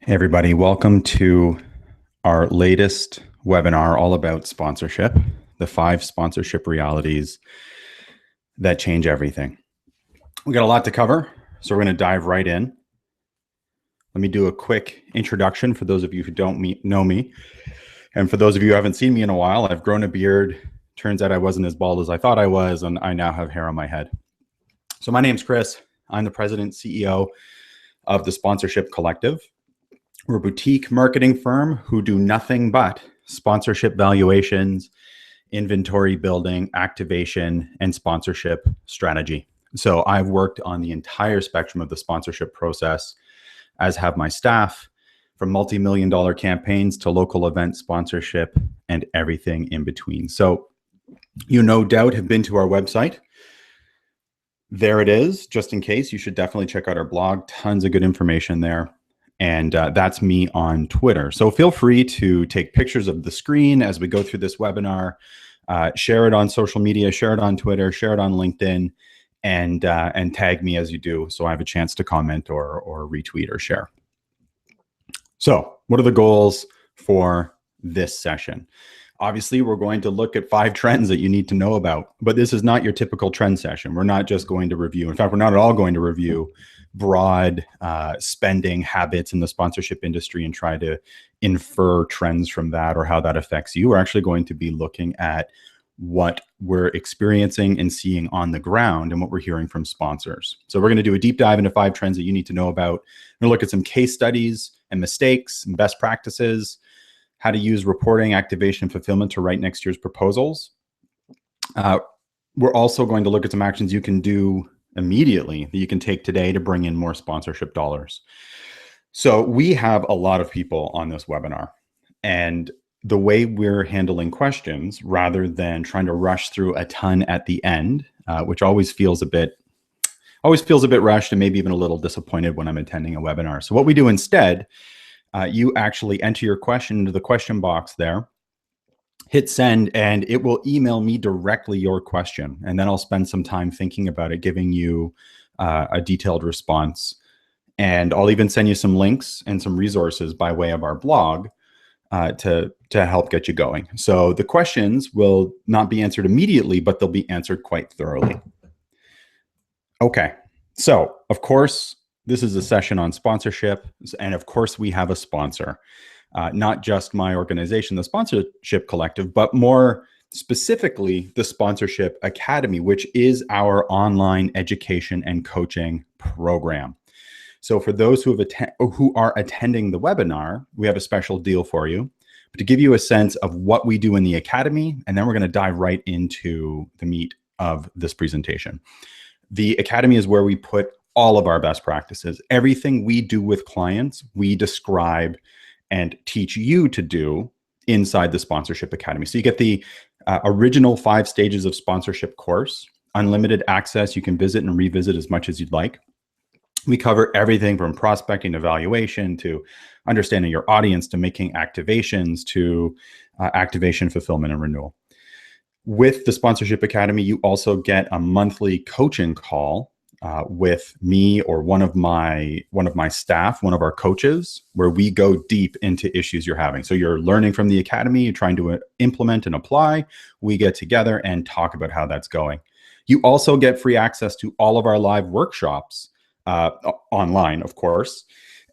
Hey everybody, welcome to our latest webinar all about sponsorship, the 5 sponsorship realities that change everything. We got a lot to cover, so we're going to dive right in. Let me do a quick introduction for those of you who don't know me. And for those of you who haven't seen me in a while, I've grown a beard. Turns out I wasn't as bald as I thought I was, and I now have hair on my head. So my name's Chris. I'm the president CEO of the Sponsorship Collective. We're a boutique marketing firm who do nothing but sponsorship valuations, inventory building, activation, and sponsorship strategy. So I've worked on the entire spectrum of the sponsorship process, as have my staff, from multi-million-dollar campaigns to local event sponsorship and everything in between. So you no doubt have been to our website. There it is. Just in case, you should definitely check out our blog. Tons of good information there. And that's me on Twitter. So feel free to take pictures of the screen as we go through this webinar, share it on social media, share it on Twitter, share it on LinkedIn, and tag me as you do, so I have a chance to comment or retweet or share. So what are the goals for this session? Obviously, we're going to look at 5 trends that you need to know about, but this is not your typical trend session. We're not just going to review. In fact, we're not at all going to review broad spending habits in the sponsorship industry and try to infer trends from that or how that affects you. We're actually going to be looking at what we're experiencing and seeing on the ground and what we're hearing from sponsors. So we're going to do a deep dive into 5 trends that you need to know about. We're going to look at some case studies and mistakes and best practices, how to use reporting, activation, and fulfillment to write next year's proposals. We're also going to look at some actions you can do immediately that you can take today to bring in more sponsorship dollars. So we have a lot of people on this webinar, and the way we're handling questions, rather than trying to rush through a ton at the end, which always feels a bit rushed and maybe even a little disappointed when I'm attending a webinar. So what we do instead, you actually enter your question into the question box there, hit send, and it will email me directly your question. And then I'll spend some time thinking about it, giving you a detailed response. And I'll even send you some links and some resources by way of our blog to help get you going. So the questions will not be answered immediately, but they'll be answered quite thoroughly. Okay, so of course, this is a session on sponsorship. And of course, we have a sponsor. Not just my organization, the Sponsorship Collective, but more specifically, the Sponsorship Academy, which is our online education and coaching program. So for those who are attending the webinar, we have a special deal for you, but to give you a sense of what we do in the Academy, and then we're going to dive right into the meat of this presentation. The Academy is where we put all of our best practices. Everything we do with clients, we describe and teach you to do inside the Sponsorship Academy. So you get the original 5 stages of sponsorship course, unlimited access. You can visit and revisit as much as you'd like. We cover everything from prospecting to valuation to understanding your audience to making activations to activation, fulfillment, and renewal. With the Sponsorship Academy, you also get a monthly coaching call with me or one of my staff, one of our coaches, where we go deep into issues you're having. So you're learning from the Academy, you're trying to implement and apply. We get together and talk about how that's going. You also get free access to all of our live workshops online, of course.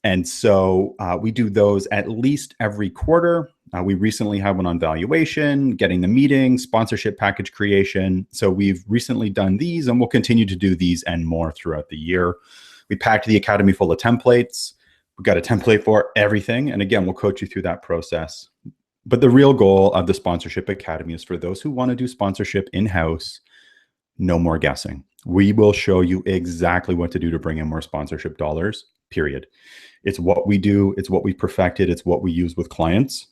And so we do those at least every quarter. We recently had one on valuation, getting the meeting, sponsorship package creation. So we've recently done these, and we'll continue to do these and more throughout the year. We packed the Academy full of templates. We've got a template for everything. And again, we'll coach you through that process. But the real goal of the Sponsorship Academy is for those who want to do sponsorship in-house, no more guessing. We will show you exactly what to do to bring in more sponsorship dollars, period. It's what we do. It's what we perfected. It's what we use with clients.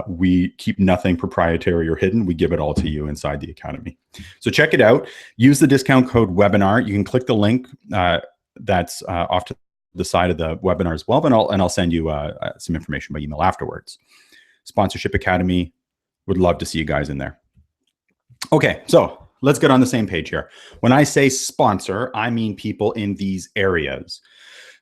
We keep nothing proprietary or hidden. We give it all to you inside the Academy. So check it out. Use the discount code webinar. You can click the link that's off to the side of the webinar as well. And I'll send you some information by email afterwards. Sponsorship Academy, would love to see you guys in there. Okay, so let's get on the same page here. When I say sponsor, I mean people in these areas.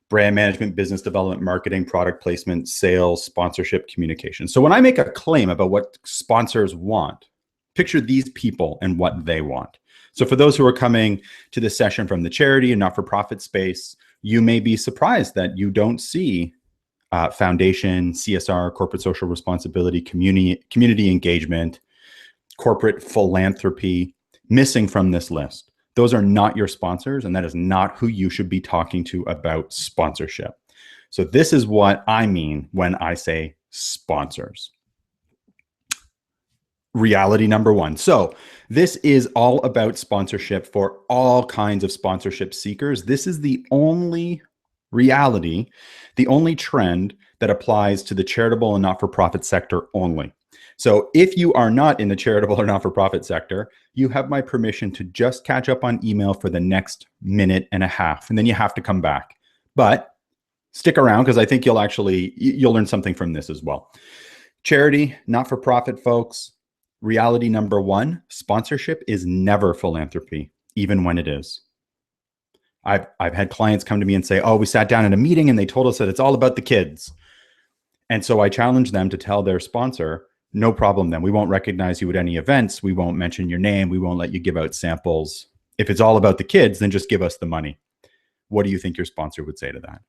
brand management, business development, marketing, product placement, sales, sponsorship, communication. So when I make a claim about what sponsors want, picture these people and what they want. So for those who are coming to this session from the charity and not-for-profit space, you may be surprised that you don't see foundation, CSR, corporate social responsibility, community engagement, corporate philanthropy missing from this list. Those are not your sponsors, and that is not who you should be talking to about sponsorship. So this is what I mean when I say sponsors. Reality number one. So this is all about sponsorship for all kinds of sponsorship seekers. This is the only reality, the only trend that applies to the charitable and not-for-profit sector only. So if you are not in the charitable or not-for-profit sector, you have my permission to just catch up on email for the next minute and a half, and then you have to come back. But stick around, because I think you'll learn something from this as well. Charity, not-for-profit folks, reality number one, sponsorship is never philanthropy, even when it is. I've had clients come to me and say, oh, we sat down in a meeting and they told us that it's all about the kids. And so I challenge them to tell their sponsor, no problem then. We won't recognize you at any events. We won't mention your name. We won't let you give out samples. If it's all about the kids, then just give us the money. What do you think your sponsor would say to that?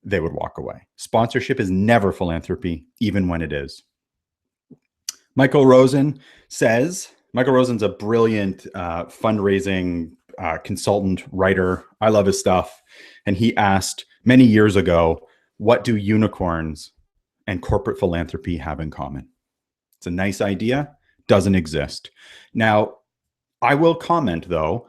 They would walk away. Sponsorship is never philanthropy, even when it is. Michael Rosen says, Michael Rosen's a brilliant fundraising consultant, writer. I love his stuff. And he asked many years ago, what do unicorns and corporate philanthropy have in common? It's a nice idea, doesn't exist. Now, I will comment though,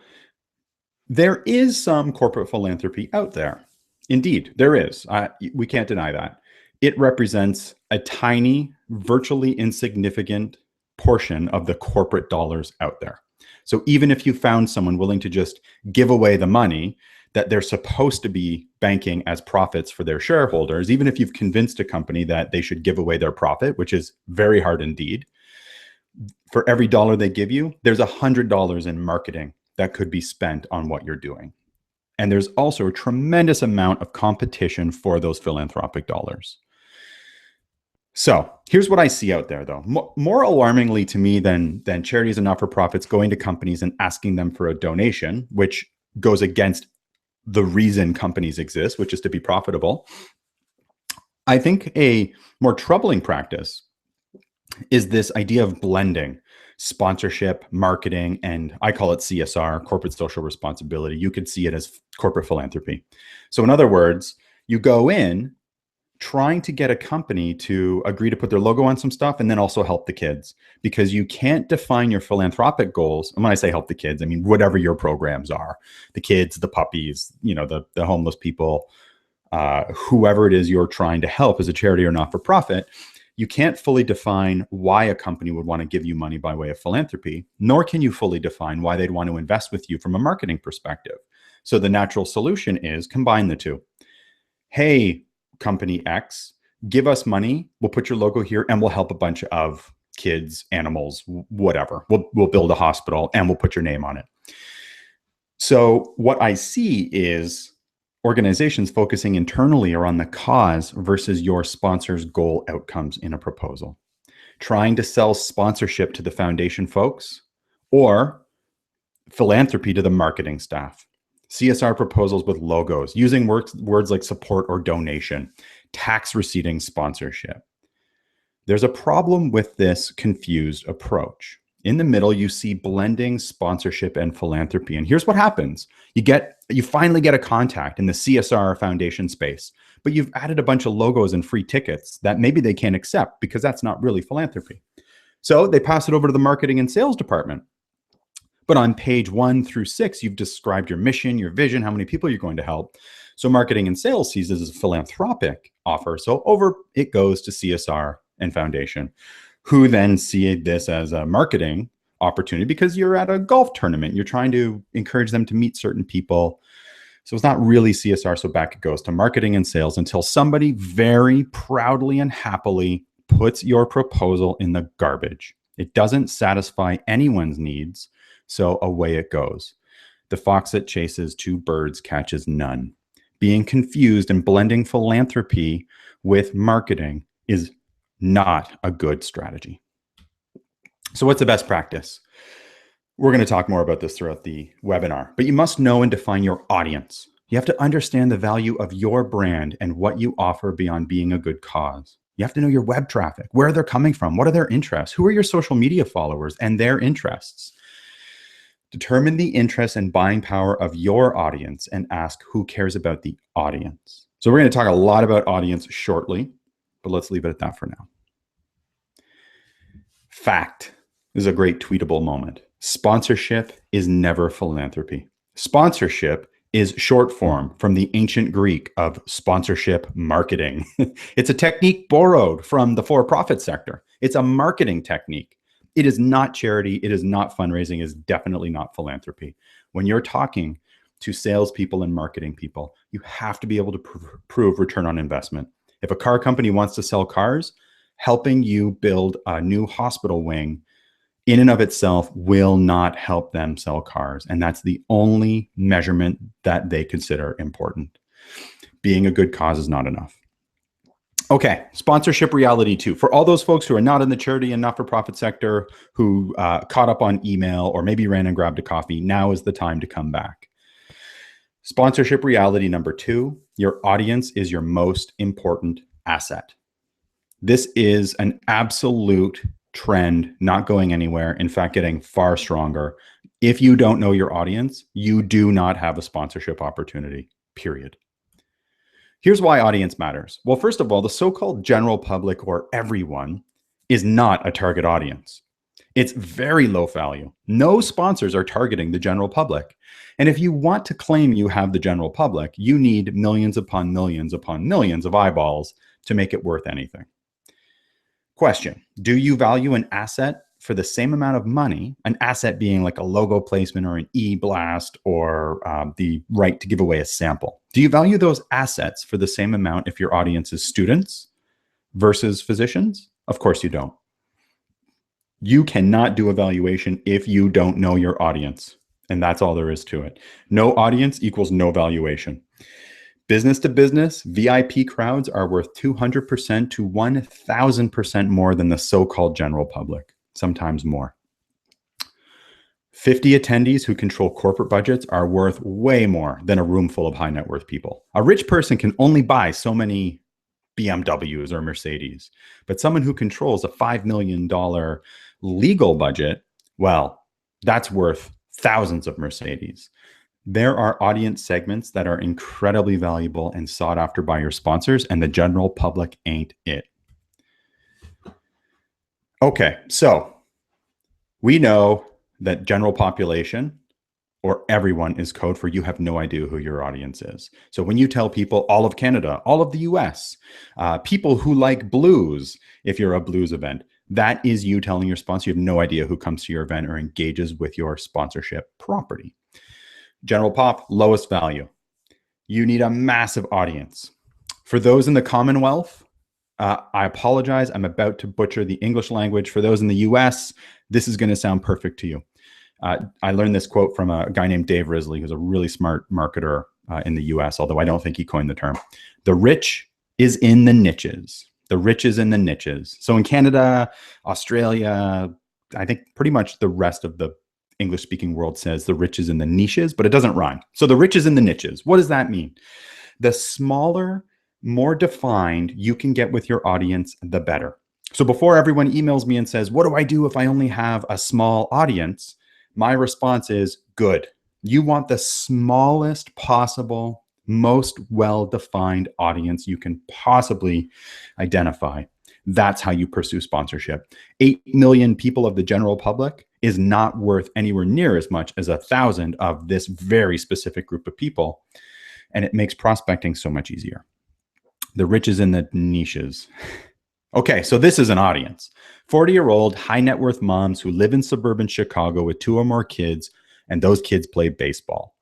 there is some corporate philanthropy out there. Indeed, there is. We can't deny that. It represents a tiny, virtually insignificant portion of the corporate dollars out there. So even if you found someone willing to just give away the money that they're supposed to be banking as profits for their shareholders, even if you've convinced a company that they should give away their profit, which is very hard indeed, for every dollar they give you, there's $100 in marketing that could be spent on what you're doing. And there's also a tremendous amount of competition for those philanthropic dollars. So here's what I see out there, though. More alarmingly to me than charities and not-for-profits going to companies and asking them for a donation, which goes against the reason companies exist, which is to be profitable. I think a more troubling practice is this idea of blending sponsorship, marketing, and I call it CSR, corporate social responsibility. You could see it as corporate philanthropy. So in other words, you go in trying to get a company to agree to put their logo on some stuff and then also help the kids, because you can't define your philanthropic goals. And when I say help the kids, I mean whatever your programs are, the kids, the puppies, the homeless people, whoever it is you're trying to help as a charity or not-for-profit. You can't fully define why a company would want to give you money by way of philanthropy, nor can you fully define why they'd want to invest with you from a marketing perspective. So the natural solution is combine the two. Hey, company X, give us money, we'll put your logo here, and we'll help a bunch of kids, animals, whatever. We'll build a hospital and we'll put your name on it. So what I see is organizations focusing internally are on the cause versus your sponsor's goal outcomes in a proposal. Trying to sell sponsorship to the foundation folks or philanthropy to the marketing staff. CSR proposals with logos, using words like support or donation, tax receipting sponsorship. There's a problem with this confused approach. In the middle, you see blending sponsorship and philanthropy. And here's what happens. You finally get a contact in the CSR foundation space, but you've added a bunch of logos and free tickets that maybe they can't accept because that's not really philanthropy. So they pass it over to the marketing and sales department. But on page 1 through 6, you've described your mission, your vision, how many people you're going to help. So marketing and sales sees this as a philanthropic offer. So over it goes to CSR and foundation, who then see this as a marketing opportunity because you're at a golf tournament. You're trying to encourage them to meet certain people. So it's not really CSR. So back it goes to marketing and sales until somebody very proudly and happily puts your proposal in the garbage. It doesn't satisfy anyone's needs. So away it goes. The fox that chases two birds catches none. Being confused and blending philanthropy with marketing is not a good strategy. So what's the best practice? We're going to talk more about this throughout the webinar, but you must know and define your audience. You have to understand the value of your brand and what you offer beyond being a good cause. You have to know your web traffic, where they're coming from, what are their interests, who are your social media followers and their interests. Determine the interest and buying power of your audience and ask who cares about the audience. So we're going to talk a lot about audience shortly, but let's leave it at that for now. Fact. This is a great tweetable moment. Sponsorship is never philanthropy. Sponsorship is short form from the ancient Greek of sponsorship marketing. It's a technique borrowed from the for-profit sector. It's a marketing technique. It is not charity. It is not fundraising. It is definitely not philanthropy. When you're talking to salespeople and marketing people, you have to be able to prove return on investment. If a car company wants to sell cars, helping you build a new hospital wing in and of itself will not help them sell cars. And that's the only measurement that they consider important. Being a good cause is not enough. Okay, sponsorship reality 2. For all those folks who are not in the charity and not-for-profit sector, who caught up on email or maybe ran and grabbed a coffee, now is the time to come back. Sponsorship reality number 2, your audience is your most important asset. This is an absolute trend, not going anywhere. In fact, getting far stronger. If you don't know your audience, you do not have a sponsorship opportunity, period. Here's why audience matters. Well, first of all, the so-called general public or everyone is not a target audience. It's very low value. No sponsors are targeting the general public. And if you want to claim you have the general public, you need millions upon millions upon millions of eyeballs to make it worth anything. Question, do you value an asset for the same amount of money, an asset being like a logo placement or an e-blast or the right to give away a sample? Do you value those assets for the same amount if your audience is students versus physicians? Of course you don't. You cannot do evaluation if you don't know your audience. And that's all there is to it. No audience equals no valuation. Business to business, VIP crowds are worth 200% to 1,000% more than the so-called general public, sometimes more. 50 attendees who control corporate budgets are worth way more than a room full of high net worth people. A rich person can only buy so many BMWs or Mercedes, but someone who controls a $5 million legal budget, well, that's worth thousands of Mercedes. There are audience segments that are incredibly valuable and sought after by your sponsors, and the general public ain't it. Okay, so we know that general population or everyone is code for you have no idea who your audience is. So when you tell people all of Canada, all of the US, people who like blues, if you're a blues event, that is you telling your sponsor you have no idea who comes to your event or engages with your sponsorship property. General pop, lowest value. You need a massive audience. For those in the Commonwealth, I apologize. I'm about to butcher the English language. For those in the US, this is going to sound perfect to you. I learned this quote from a guy named Dave Risley, who's a really smart marketer in the US, although I don't think he coined the term. The rich is in the niches. The rich is in the niches. So in Canada, Australia, I think pretty much the rest of the English-speaking world says the rich is in the niches, but it doesn't rhyme. So the rich is in the niches. What does that mean? The smaller, more defined you can get with your audience, the better. So before everyone emails me and says, what do I do if I only have a small audience? My response is good. You want the smallest possible, most well-defined audience you can possibly identify. That's how you pursue sponsorship. 8 million people of the general public is not worth anywhere near as much as 1,000 of this very specific group of people. And it makes prospecting so much easier. The rich is in the niches. Okay, so this is an audience. 40-year-old high net worth moms who live in suburban Chicago with 2 or more kids, and those kids play baseball.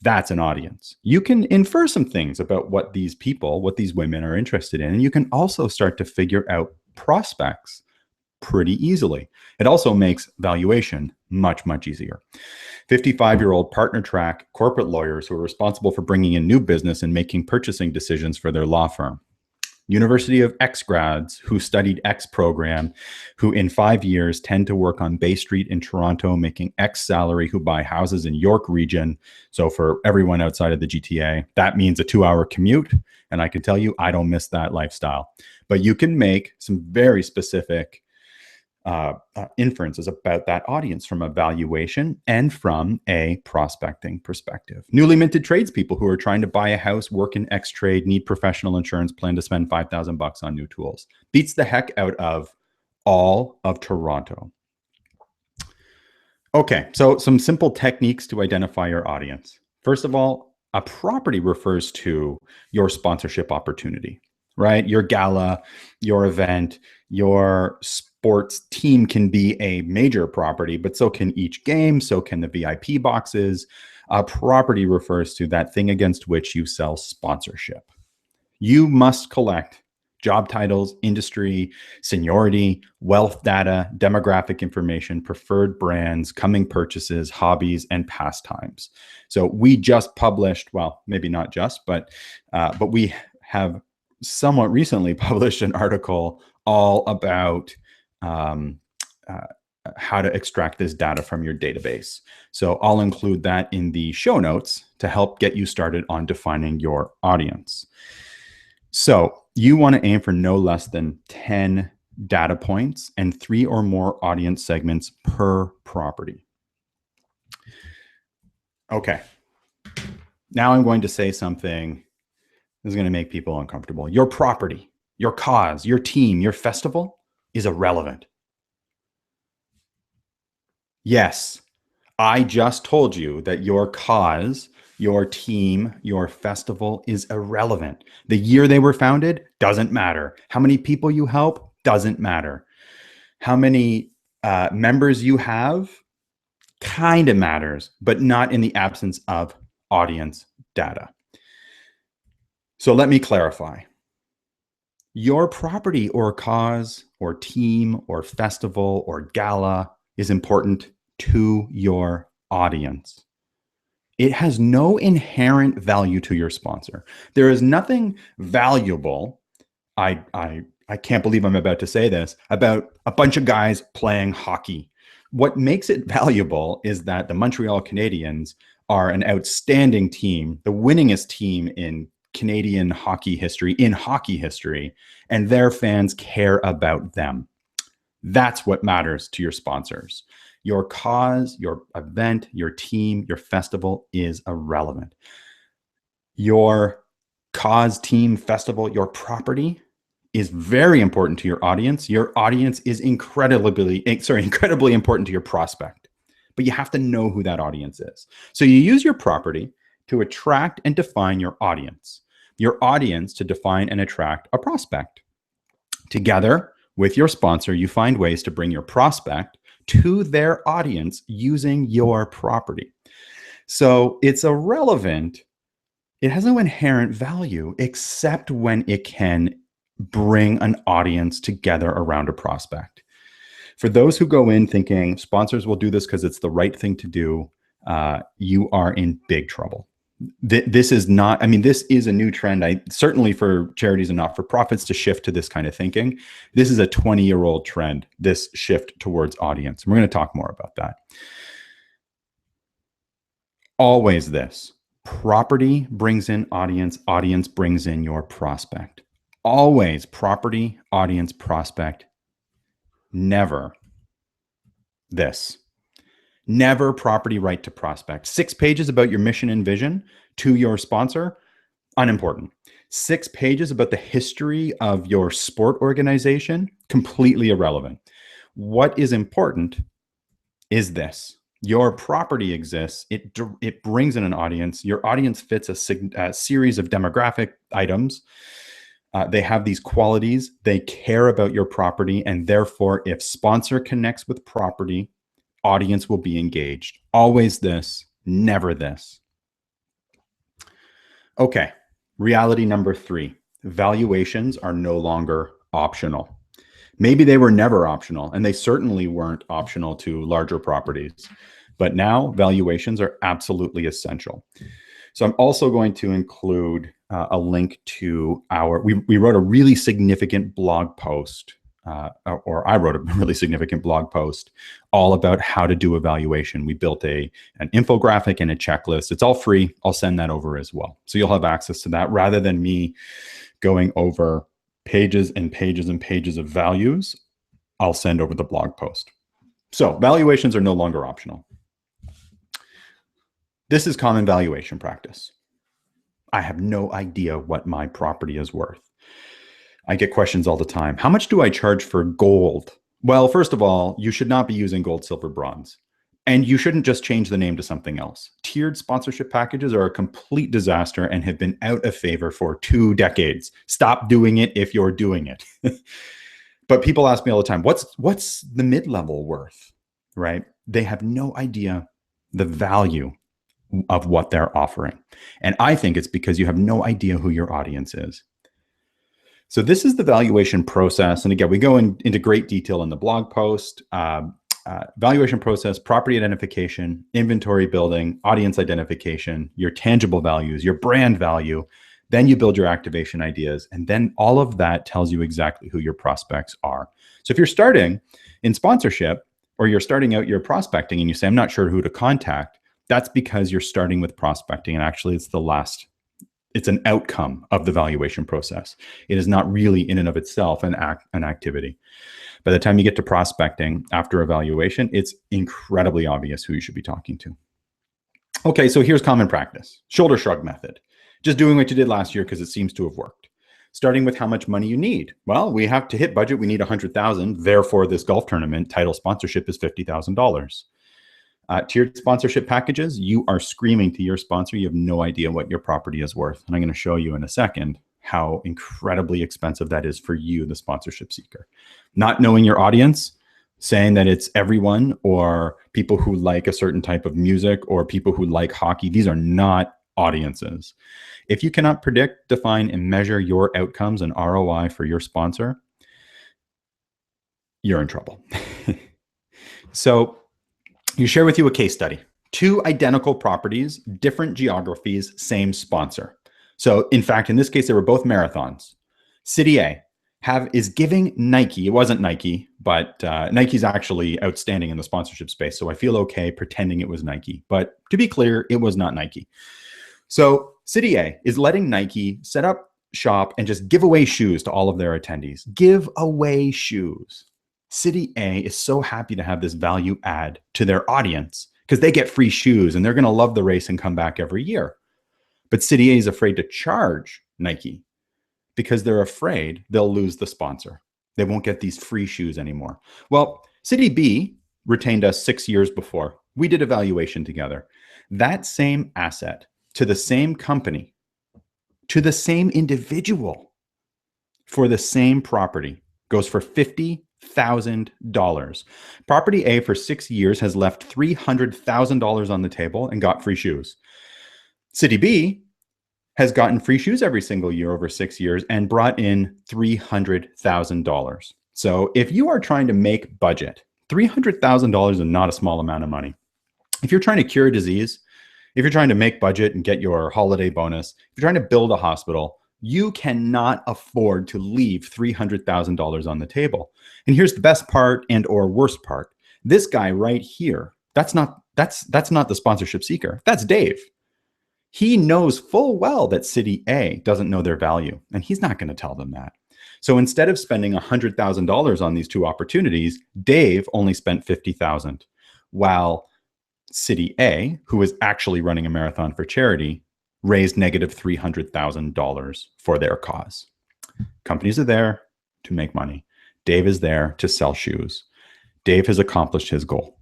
That's an audience. You can infer some things about what these people, what these women are interested in, and you can also start to figure out prospects pretty easily. It also makes valuation much, much easier. 55-year-old partner track corporate lawyers who are responsible for bringing in new business and making purchasing decisions for their law firm. University of X grads who studied X program, who in 5 years tend to work on Bay Street in Toronto, making X salary, who buy houses in York region. So for everyone outside of the GTA, that means a 2-hour commute. And I can tell you, I don't miss that lifestyle. But you can make some very specific inferences about that audience from a valuation and from a prospecting perspective. Newly minted tradespeople who are trying to buy a house, work in X trade, need professional insurance, plan to spend $5,000 on new tools. Beats the heck out of all of Toronto. Okay, so some simple techniques to identify your audience. First of all, a property refers to your sponsorship opportunity, right? Your gala, your event, your sports team can be a major property, but so can each game, so can the VIP boxes. A property refers to that thing against which you sell sponsorship. You must collect job titles, industry, seniority, wealth data, demographic information, preferred brands, coming purchases, hobbies, and pastimes. So we just published, well, maybe not just, but we have somewhat recently published an article all about how to extract this data from your database. So I'll include that in the show notes to help get you started on defining your audience. So you want to aim for no less than 10 data points and 3 or more audience segments per property. Okay. Now I'm going to say something that's going to make people uncomfortable. Your property, your cause, your team, your festival is irrelevant. Yes, I just told you that your cause, your team, your festival is irrelevant. The year they were founded doesn't matter. How many people you help doesn't matter. How many members you have kind of matters, but not in the absence of audience data. So let me clarify. Your property or cause or team or festival or gala is important to your audience. It has no inherent value to your sponsor. There is nothing valuable, I can't believe I'm about to say this, about a bunch of guys playing hockey. What makes it valuable is that the Montreal Canadiens are an outstanding team, the winningest team in Canadian hockey history, and their fans care about them. That's what matters to your sponsors. Your cause, your event, your team, your festival is irrelevant. Your cause, team, festival, your property is very important to your audience. Your audience is incredibly important to your prospect. But you have to know who that audience is. So you use your property to attract and define your audience to define and attract a prospect. Together with your sponsor, you find ways to bring your prospect to their audience using your property. So it's irrelevant. It has no inherent value except when it can bring an audience together around a prospect. For those who go in thinking sponsors will do this because it's the right thing to do, you are in big trouble. This is not, this is a new trend. Certainly for charities and not-for-profits to shift to this kind of thinking. This is a 20-year-old trend, this shift towards audience. And we're going to talk more about that. Always this. Property brings in audience, audience brings in your prospect. Always property, audience, prospect. Never this. Never property right to prospect. 6 pages about your mission and vision to your sponsor, unimportant. 6 pages about the history of your sport organization, completely irrelevant. What is important is this. Your property exists. It brings in an audience. Your audience fits a series of demographic items. They have these qualities. They care about your property. And therefore, if sponsor connects with property, audience will be engaged. Always this, never this. Okay, reality number 3. Valuations are no longer optional. Maybe they were never optional, and they certainly weren't optional to larger properties. But now valuations are absolutely essential. So I'm also going to include a link to we wrote a really significant blog post, or I wrote a really significant blog post all about how to do evaluation. We built an infographic and a checklist. It's all free. I'll send that over as well. So you'll have access to that rather than me going over pages and pages and pages of values. I'll send over the blog post. So valuations are no longer optional. This is common valuation practice. I have no idea what my property is worth. I get questions all the time. How much do I charge for gold? Well, first of all, you should not be using gold, silver, bronze. And you shouldn't just change the name to something else. Tiered sponsorship packages are a complete disaster and have been out of favor for 2 decades. Stop doing it if you're doing it. But people ask me all the time, what's the mid-level worth, right? They have no idea the value of what they're offering. And I think it's because you have no idea who your audience is. So this is the valuation process. And again, we go into great detail in the blog post. Valuation process, property identification, inventory building, audience identification, your tangible values, your brand value. Then you build your activation ideas. And then all of that tells you exactly who your prospects are. So if you're starting in sponsorship or you're starting out your prospecting and you say, I'm not sure who to contact, that's because you're starting with prospecting. And actually it's an outcome of the valuation process. It is not really in and of itself an activity. By the time you get to prospecting after evaluation, it's incredibly obvious who you should be talking to. Okay, so here's common practice. Shoulder shrug method. Just doing what you did last year because it seems to have worked. Starting with how much money you need. Well, we have to hit budget. We need 100,000. Therefore, this golf tournament title sponsorship is $50,000. Tiered sponsorship packages, you are screaming to your sponsor. You have no idea what your property is worth. And I'm going to show you in a second how incredibly expensive that is for you, the sponsorship seeker. Not knowing your audience, saying that it's everyone or people who like a certain type of music or people who like hockey. These are not audiences. If you cannot predict, define, and measure your outcomes and ROI for your sponsor, you're in trouble. So you share with you a case study. 2 identical properties, different geographies, same sponsor. So in fact, in this case, they were both marathons. City A is giving Nike, it wasn't Nike, but Nike's actually outstanding in the sponsorship space. So I feel okay pretending it was Nike. But to be clear, it was not Nike. So City A is letting Nike set up shop and just give away shoes to all of their attendees. Give away shoes. City A is so happy to have this value add to their audience because they get free shoes and they're going to love the race and come back every year. But City A is afraid to charge Nike because they're afraid they'll lose the sponsor. They won't get these free shoes anymore. Well, City B retained us 6 years before. We did evaluation together. That same asset to the same company, to the same individual for the same property goes for $50,000. Property A for 6 years has left $300,000 on the table and got free shoes. City B has gotten free shoes every single year over 6 years and brought in $300,000. So if you are trying to make budget, $300,000 is not a small amount of money. If you're trying to cure a disease, if you're trying to make budget and get your holiday bonus, if you're trying to build a hospital, you cannot afford to leave $300,000 on the table. And here's the best part and or worst part. This guy right here, that's not the sponsorship seeker. That's Dave. He knows full well that City A doesn't know their value, and he's not going to tell them that. So instead of spending $100,000 on these 2 opportunities, Dave only spent $50,000, while City A, who is actually running a marathon for charity, raised negative $300,000 for their cause. Companies are there to make money. Dave is there to sell shoes. Dave has accomplished his goal.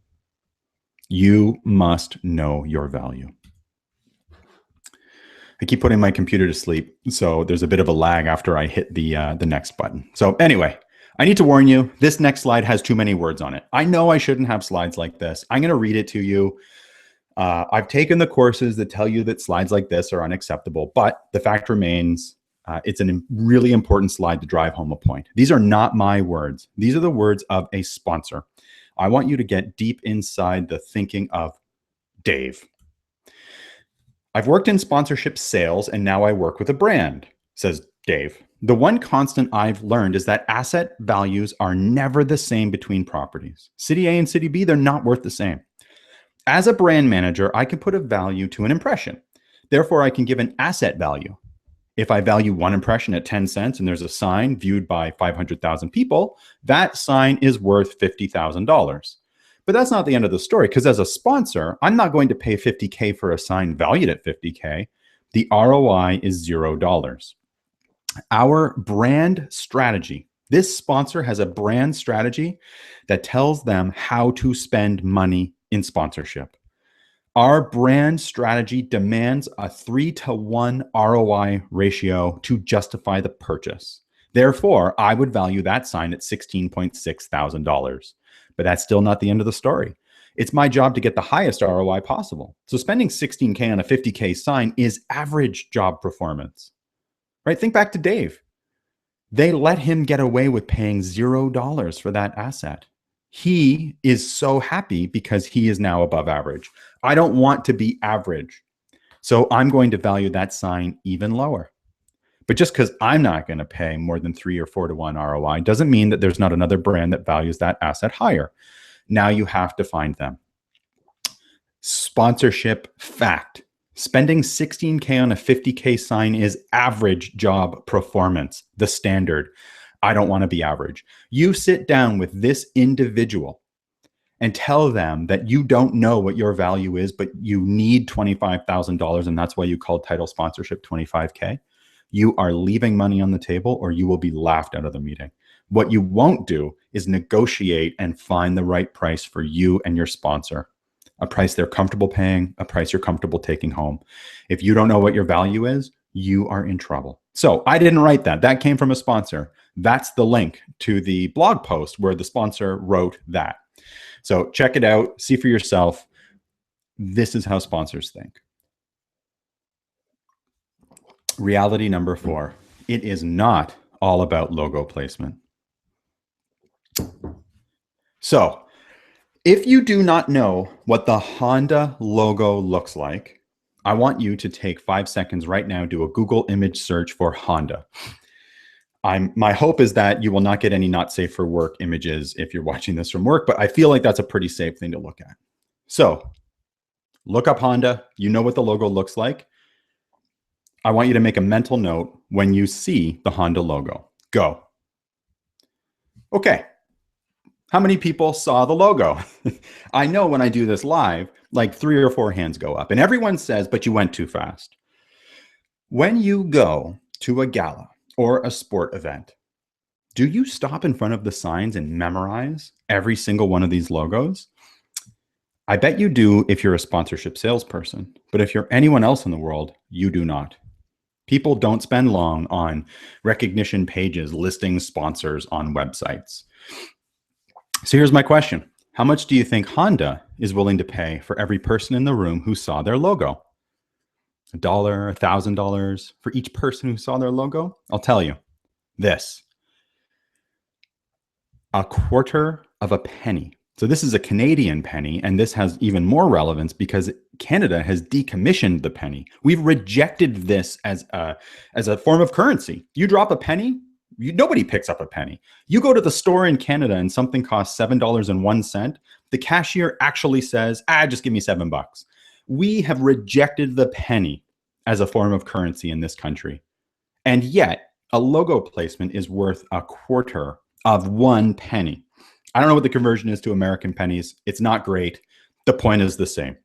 You must know your value. I keep putting my computer to sleep, so there's a bit of a lag after I hit the next button. So anyway, I need to warn you, this next slide has too many words on it. I know I shouldn't have slides like this. I'm going to read it to you. I've taken the courses that tell you that slides like this are unacceptable, but the fact remains It's a really important slide to drive home a point. These are not my words. These are the words of a sponsor. I want you to get deep inside the thinking of Dave. I've worked in sponsorship sales and now I work with a brand, says Dave. The one constant I've learned is that asset values are never the same between properties. City A and City B, they're not worth the same. As a brand manager, I can put a value to an impression. Therefore, I can give an asset value. If I value one impression at 10 cents and there's a sign viewed by 500,000 people, that sign is worth $50,000. But that's not the end of the story, because as a sponsor, I'm not going to pay $50K for a sign valued at $50K. The ROI is $0. Our brand strategy, this sponsor has a brand strategy that tells them how to spend money in sponsorship. Our brand strategy demands a 3-to-1 ROI ratio to justify the purchase. Therefore, I would value that sign at $16.6 thousand. But that's still not the end of the story. It's my job to get the highest ROI possible. So spending $16K on a $50K sign is average job performance, right? Think back to Dave. They let him get away with paying $0 for that asset. He is so happy because he is now above average. I don't want to be average. So I'm going to value that sign even lower. But just because I'm not going to pay more than 3 or 4-to-1 ROI doesn't mean that there's not another brand that values that asset higher. Now you have to find them. Sponsorship fact. Spending $16K on a $50K sign is average job performance, the standard. I don't want to be average. You sit down with this individual and tell them that you don't know what your value is, but you need $25,000, and that's why you call title sponsorship $25K. You are leaving money on the table, or you will be laughed out of the meeting. What you won't do is negotiate and find the right price for you and your sponsor, a price they're comfortable paying, a price you're comfortable taking home. If you don't know what your value is, you are in trouble. So I didn't write that. That came from a sponsor. That's the link to the blog post where the sponsor wrote that. So check it out, see for yourself. This is how sponsors think. Reality number 4, it is not all about logo placement. So if you do not know what the Honda logo looks like, I want you to take 5 seconds right now, do a Google image search for Honda. My hope is that you will not get any not safe for work images if you're watching this from work, but I feel like that's a pretty safe thing to look at. So look up Honda. You know what the logo looks like. I want you to make a mental note when you see the Honda logo. Go. Okay. How many people saw the logo? I know when I do this live, like 3 or 4 hands go up, and everyone says, but you went too fast. When you go to a gala or a sport event, do you stop in front of the signs and memorize every single one of these logos? I bet you do if you're a sponsorship salesperson, but if you're anyone else in the world, you do not. People don't spend long on recognition pages listing sponsors on websites. So here's my question. How much do you think Honda is willing to pay for every person in the room who saw their logo? $1, $1,000 for each person who saw their logo? I'll tell you this. $0.25 cents. So this is a Canadian penny, and this has even more relevance because Canada has decommissioned the penny. We've rejected this as a form of currency. You drop a penny, nobody picks up a penny. You go to the store in Canada and something costs $7.01. The cashier actually says, just give me $7. We have rejected the penny as a form of currency in this country. And yet a logo placement is worth $0.25 cents. I don't know what the conversion is to American pennies. It's not great. The point is the same.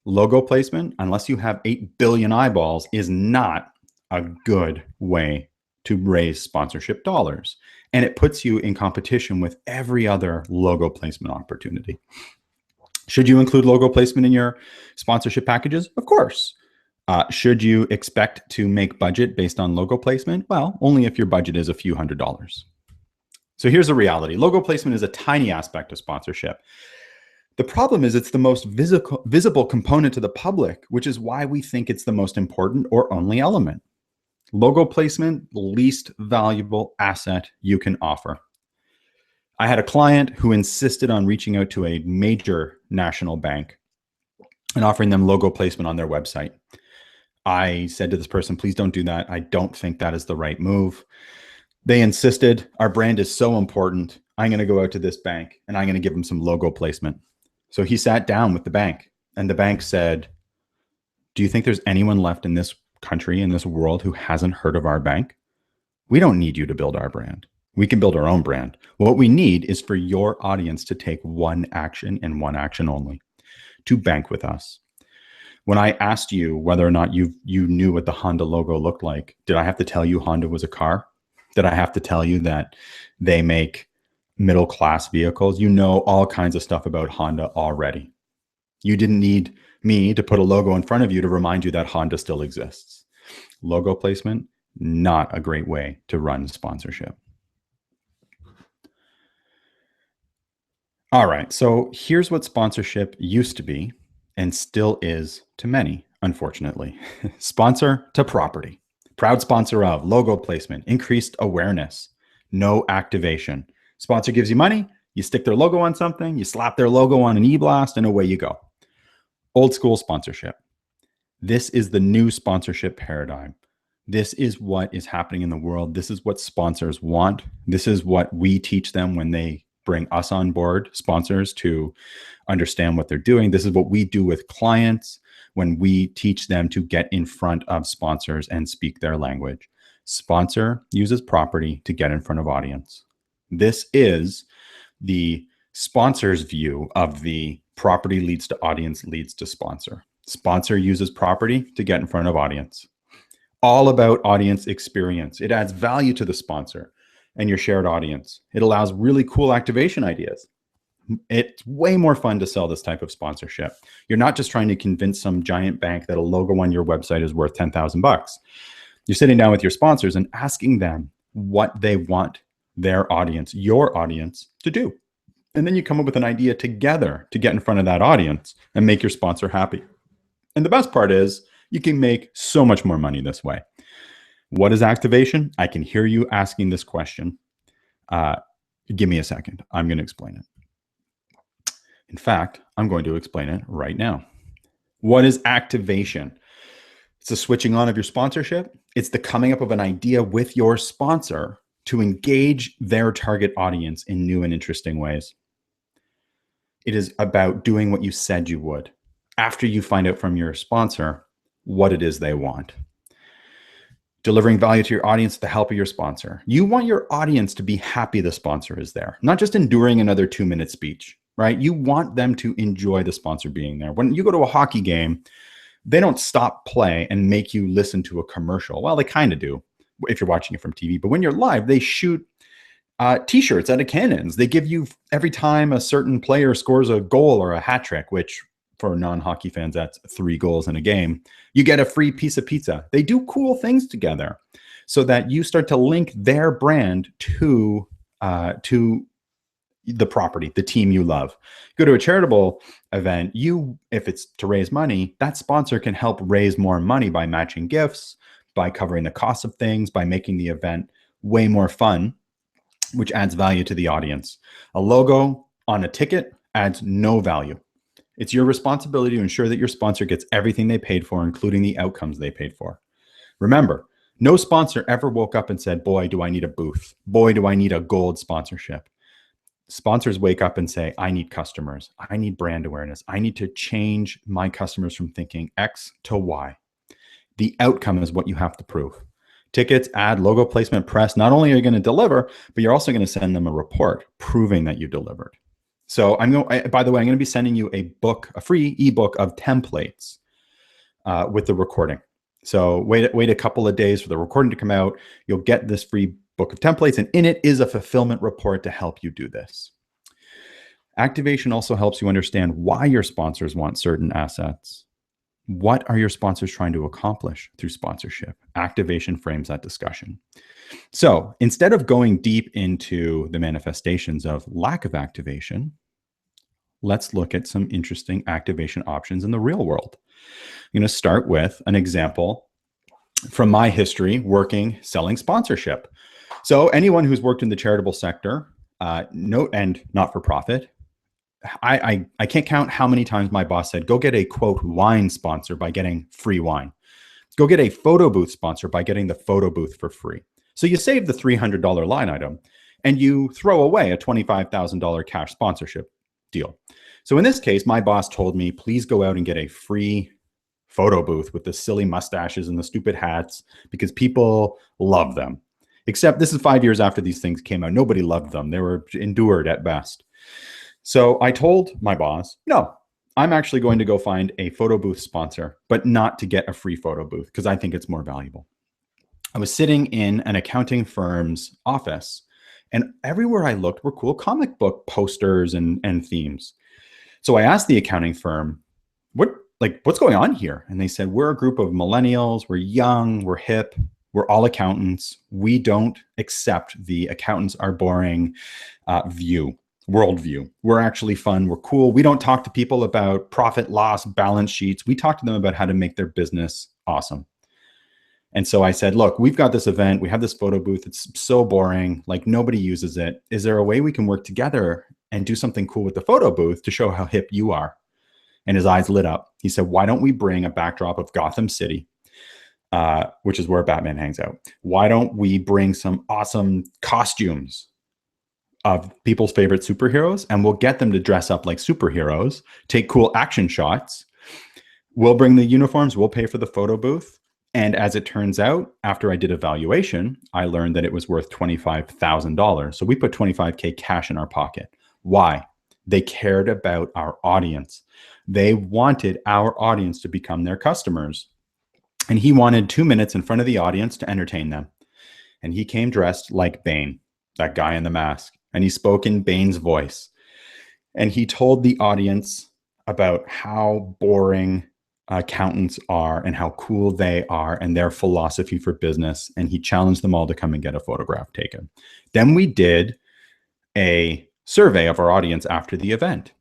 Logo placement, unless you have 8 billion eyeballs, is not a good way to raise sponsorship dollars. And it puts you in competition with every other logo placement opportunity. Should you include logo placement in your sponsorship packages? Of course. Should you expect to make budget based on logo placement? Well, only if your budget is a few $100s. So here's the reality. Logo placement is a tiny aspect of sponsorship. The problem is it's the most visible component to the public, which is why we think it's the most important or only element. Logo placement, least valuable asset you can offer. I had a client who insisted on reaching out to a major national bank and offering them logo placement on their website. I said to this person, please don't do that. I don't think that is the right move. They insisted, our brand is so important. I'm going to go out to this bank and I'm going to give them some logo placement. So he sat down with the bank and the bank said, do you think there's anyone left in this country, in this world, who hasn't heard of our bank? We don't need you to build our brand. We can build our own brand. What we need is for your audience to take one action and one action only, to bank with us. When I asked you whether or not you knew what the Honda logo looked like, did I have to tell you Honda was a car? Did I have to tell you that they make middle-class vehicles? You know all kinds of stuff about Honda already. You didn't need me to put a logo in front of you to remind you that Honda still exists. Logo placement, not a great way to run sponsorship. All right, so here's what sponsorship used to be and still is to many, unfortunately. Sponsor to property. Proud sponsor of, logo placement, increased awareness, no activation. Sponsor gives you money, you stick their logo on something, you slap their logo on an e-blast, and away you go. Old school sponsorship. This is the new sponsorship paradigm. This is what is happening in the world. This is what sponsors want. This is what we teach them when they bring us on board, sponsors, to understand what they're doing. This is what we do with clients when we teach them to get in front of sponsors and speak their language. Sponsor uses property to get in front of audience. This is the sponsor's view of the property leads to audience leads to sponsor. Sponsor uses property to get in front of audience. All about audience experience. It adds value to the sponsor and your shared audience. It allows really cool activation ideas. It's way more fun to sell this type of sponsorship. You're not just trying to convince some giant bank that a logo on your website is worth 10,000 bucks. You're sitting down with your sponsors and asking them what they want their audience, your audience, to do. And then you come up with an idea together to get in front of that audience and make your sponsor happy. And the best part is you can make so much more money this way. What is activation? I can hear you asking this question. Give me a second. I'm going to explain it. In fact, I'm going to explain it right now. What is activation? It's the switching on of your sponsorship. It's the coming up of an idea with your sponsor to engage their target audience in new and interesting ways. It is about doing what you said you would after you find out from your sponsor what it is they want. Delivering value to your audience with the help of your sponsor. You want your audience to be happy the sponsor is there, not just enduring another 2-minute speech, right? You want them to enjoy the sponsor being there. When you go to a hockey game, they don't stop play and make you listen to a commercial. Well, they kind of do if you're watching it from TV, but when you're live, they shoot t-shirts out of cannons. They give you, every time a certain player scores a goal or a hat trick, which for non-hockey fans, that's 3 goals in a game, you get a free piece of pizza. They do cool things together so that you start to link their brand to the property, the team you love. Go to a charitable event, if it's to raise money, that sponsor can help raise more money by matching gifts, by covering the cost of things, by making the event way more fun, which adds value to the audience. A logo on a ticket adds no value. It's your responsibility to ensure that your sponsor gets everything they paid for, including the outcomes they paid for. Remember, no sponsor ever woke up and said, boy, do I need a booth. Boy, do I need a gold sponsorship. Sponsors wake up and say, I need customers. I need brand awareness. I need to change my customers from thinking X to Y. The outcome is what you have to prove. Tickets, ad, logo placement, press. Not only are you going to deliver, but you're also going to send them a report proving that you delivered. So by the way, I'm going to be sending you a free ebook of templates with the recording. So wait a couple of days for the recording to come out. You'll get this free book of templates, and in it is a fulfillment report to help you do this. Activation also helps you understand why your sponsors want certain assets. What are your sponsors trying to accomplish through sponsorship? Activation frames that discussion. So instead of going deep into the manifestations of lack of activation, let's look at some interesting activation options in the real world. I'm going to start with an example from my history working, selling sponsorship. So anyone who's worked in the charitable sector, and not for profit, I can't count how many times my boss said, go get a quote wine sponsor by getting free wine. Go get a photo booth sponsor by getting the photo booth for free. So you save the $300 line item and you throw away a $25,000 cash sponsorship deal. So in this case, my boss told me, please go out and get a free photo booth with the silly mustaches and the stupid hats because people love them. Except this is 5 years after these things came out. Nobody loved them. They were endured at best. So I told my boss, no, I'm actually going to go find a photo booth sponsor, but not to get a free photo booth because I think it's more valuable. I was sitting in an accounting firm's office, and everywhere I looked were cool comic book posters and themes. So I asked the accounting firm, what's going on here? And they said, we're a group of millennials, we're young, we're hip, we're all accountants. We don't accept the accountants are boring worldview. We're actually fun. We're cool. We don't talk to people about profit, loss, balance sheets. We talk to them about how to make their business awesome. And so I said, look, we've got this event. We have this photo booth. It's so boring. Like nobody uses it. Is there a way we can work together and do something cool with the photo booth to show how hip you are? And his eyes lit up. He said, why don't we bring a backdrop of Gotham City, which is where Batman hangs out? Why don't we bring some awesome costumes of people's favorite superheroes, and we'll get them to dress up like superheroes, take cool action shots. We'll bring the uniforms, we'll pay for the photo booth. And as it turns out, after I did evaluation, I learned that it was worth $25,000. So we put $25K cash in our pocket. Why? They cared about our audience. They wanted our audience to become their customers. And he wanted 2 minutes in front of the audience to entertain them. And he came dressed like Bane, that guy in the mask. And he spoke in Bane's voice. And he told the audience about how boring accountants are and how cool they are and their philosophy for business. And he challenged them all to come and get a photograph taken. Then we did a survey of our audience after the event.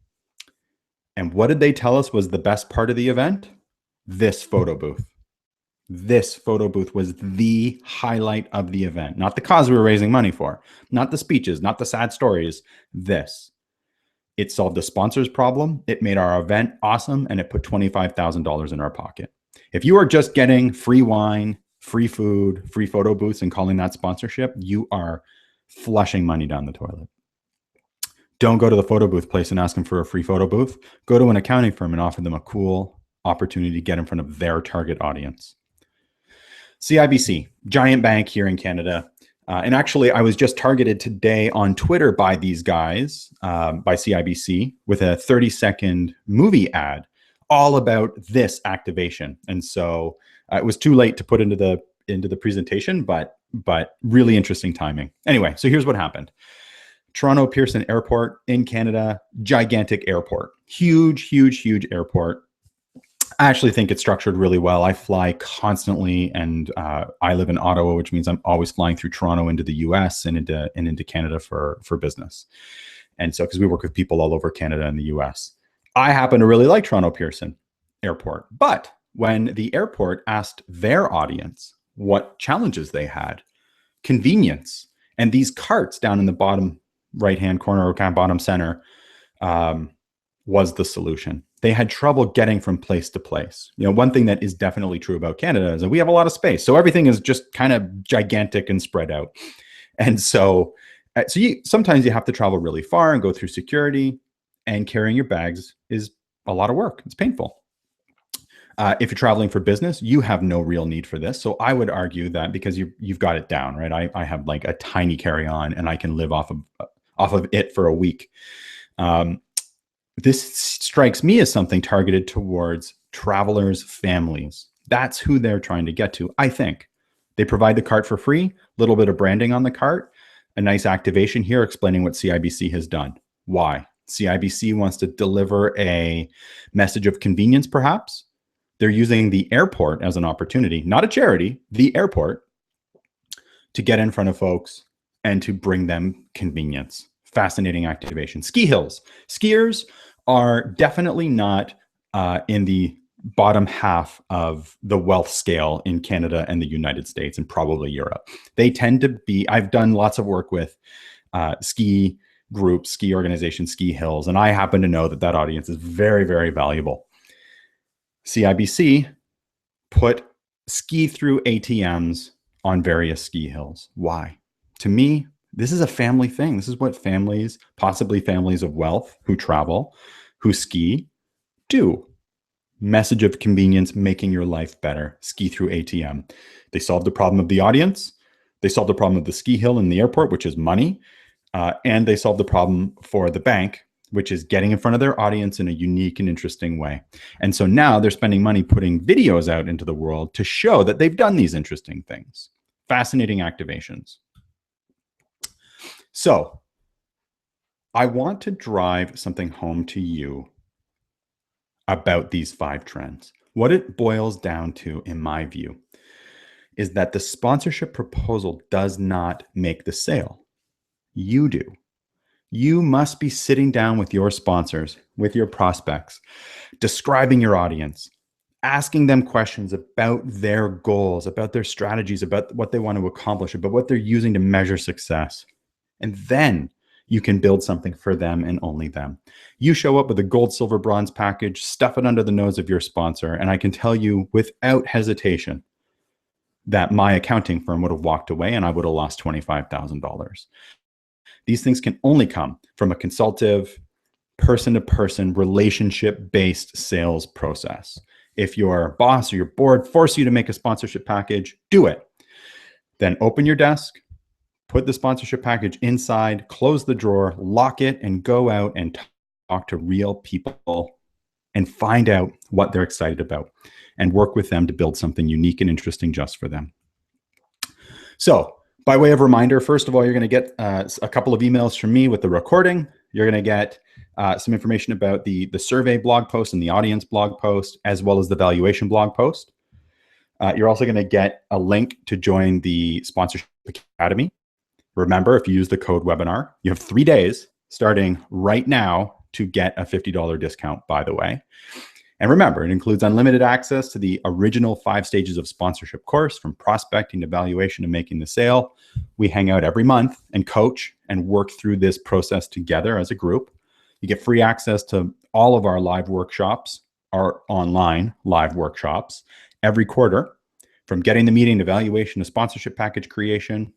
And what did they tell us was the best part of the event? This photo booth. This photo booth was the highlight of the event, not the cause we were raising money for, not the speeches, not the sad stories. This. It solved the sponsor's problem. It made our event awesome, and it put $25,000 in our pocket. If you are just getting free wine, free food, free photo booths and calling that sponsorship, you are flushing money down the toilet. Don't go to the photo booth place and ask them for a free photo booth. Go to an accounting firm and offer them a cool opportunity to get in front of their target audience. CIBC, giant bank here in Canada. And actually, I was just targeted today on Twitter by these guys, by CIBC, with a 30-second movie ad all about this activation. And so it was too late to put into the presentation, but really interesting timing. Anyway, so here's what happened. Toronto Pearson Airport in Canada, gigantic airport, huge airport. I actually think it's structured really well. I fly constantly, and I live in Ottawa, which means I'm always flying through Toronto into the US and into Canada for business. And so, because we work with people all over Canada and the US, I happen to really like Toronto Pearson Airport. But when the airport asked their audience what challenges they had, convenience, and these carts down in the bottom right-hand corner or kind of bottom center was the solution. They had trouble getting from place to place. You know, one thing that is definitely true about Canada is that we have a lot of space. So everything is just kind of gigantic and spread out. And so sometimes you have to travel really far and go through security, and carrying your bags is a lot of work. It's painful. If you're traveling for business, you have no real need for this. So I would argue that because you've got it down, right? I have like a tiny carry-on and I can live off of it for a week. This strikes me as something targeted towards travelers' families. That's who they're trying to get to, I think. They provide the cart for free, a little bit of branding on the cart, a nice activation here explaining what CIBC has done. Why? CIBC wants to deliver a message of convenience, perhaps. They're using the airport as an opportunity, not a charity, the airport, to get in front of folks and to bring them convenience. Fascinating activation. Ski hills. Skiers are definitely not in the bottom half of the wealth scale in Canada and the United States and probably Europe. They tend to be, I've done lots of work with ski groups, ski organizations, ski hills, and I happen to know that that audience is very, very valuable. CIBC put ski through ATMs on various ski hills. Why? To me, this is a family thing. This is what families, possibly families of wealth who travel, who ski, do. Message of convenience, making your life better. Ski through ATM. They solved the problem of the audience. They solved the problem of the ski hill in the airport, which is money. And they solved the problem for the bank, which is getting in front of their audience in a unique and interesting way. And so now they're spending money putting videos out into the world to show that they've done these interesting things. Fascinating activations. So I want to drive something home to you about these 5 trends. What it boils down to, in my view, is that the sponsorship proposal does not make the sale. You do. You must be sitting down with your sponsors, with your prospects, describing your audience, asking them questions about their goals, about their strategies, about what they want to accomplish, about what they're using to measure success. And then you can build something for them and only them. You show up with a gold, silver, bronze package, stuff it under the nose of your sponsor, and I can tell you without hesitation that my accounting firm would have walked away and I would have lost $25,000. These things can only come from a consultative, person-to-person, relationship-based sales process. If your boss or your board force you to make a sponsorship package, do it. Then open your desk, put the sponsorship package inside, close the drawer, lock it, and go out and talk to real people and find out what they're excited about and work with them to build something unique and interesting just for them. So, by way of reminder, first of all, you're going to get a couple of emails from me with the recording. You're going to get some information about the survey blog post and the audience blog post, as well as the valuation blog post. You're also going to get a link to join the Sponsorship Academy. Remember, if you use the code webinar, you have 3 days starting right now to get a $50 discount, by the way. And remember, it includes unlimited access to the original 5 stages of sponsorship course, from prospecting to valuation to making the sale. We hang out every month and coach and work through this process together as a group. You get free access to all of our live workshops, our online live workshops, every quarter, from getting the meeting to valuation to sponsorship package creation.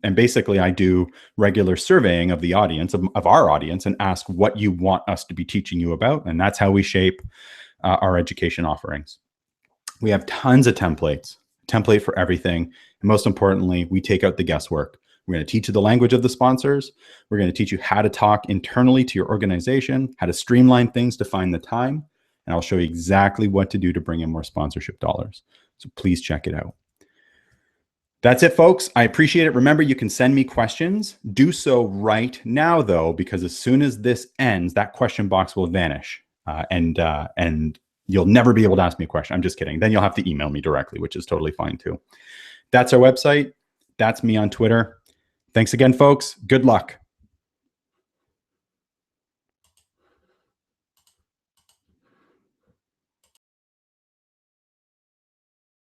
And basically, I do regular surveying of the audience, of our audience, and ask what you want us to be teaching you about. And that's how we shape our education offerings. We have tons of template for everything. And most importantly, we take out the guesswork. We're going to teach you the language of the sponsors. We're going to teach you how to talk internally to your organization, how to streamline things to find the time. And I'll show you exactly what to do to bring in more sponsorship dollars. So please check it out. That's it, folks. I appreciate it. Remember, you can send me questions. Do so right now, though, because as soon as this ends, that question box will vanish, and you'll never be able to ask me a question. I'm just kidding. Then you'll have to email me directly, which is totally fine, too. That's our website. That's me on Twitter. Thanks again, folks. Good luck.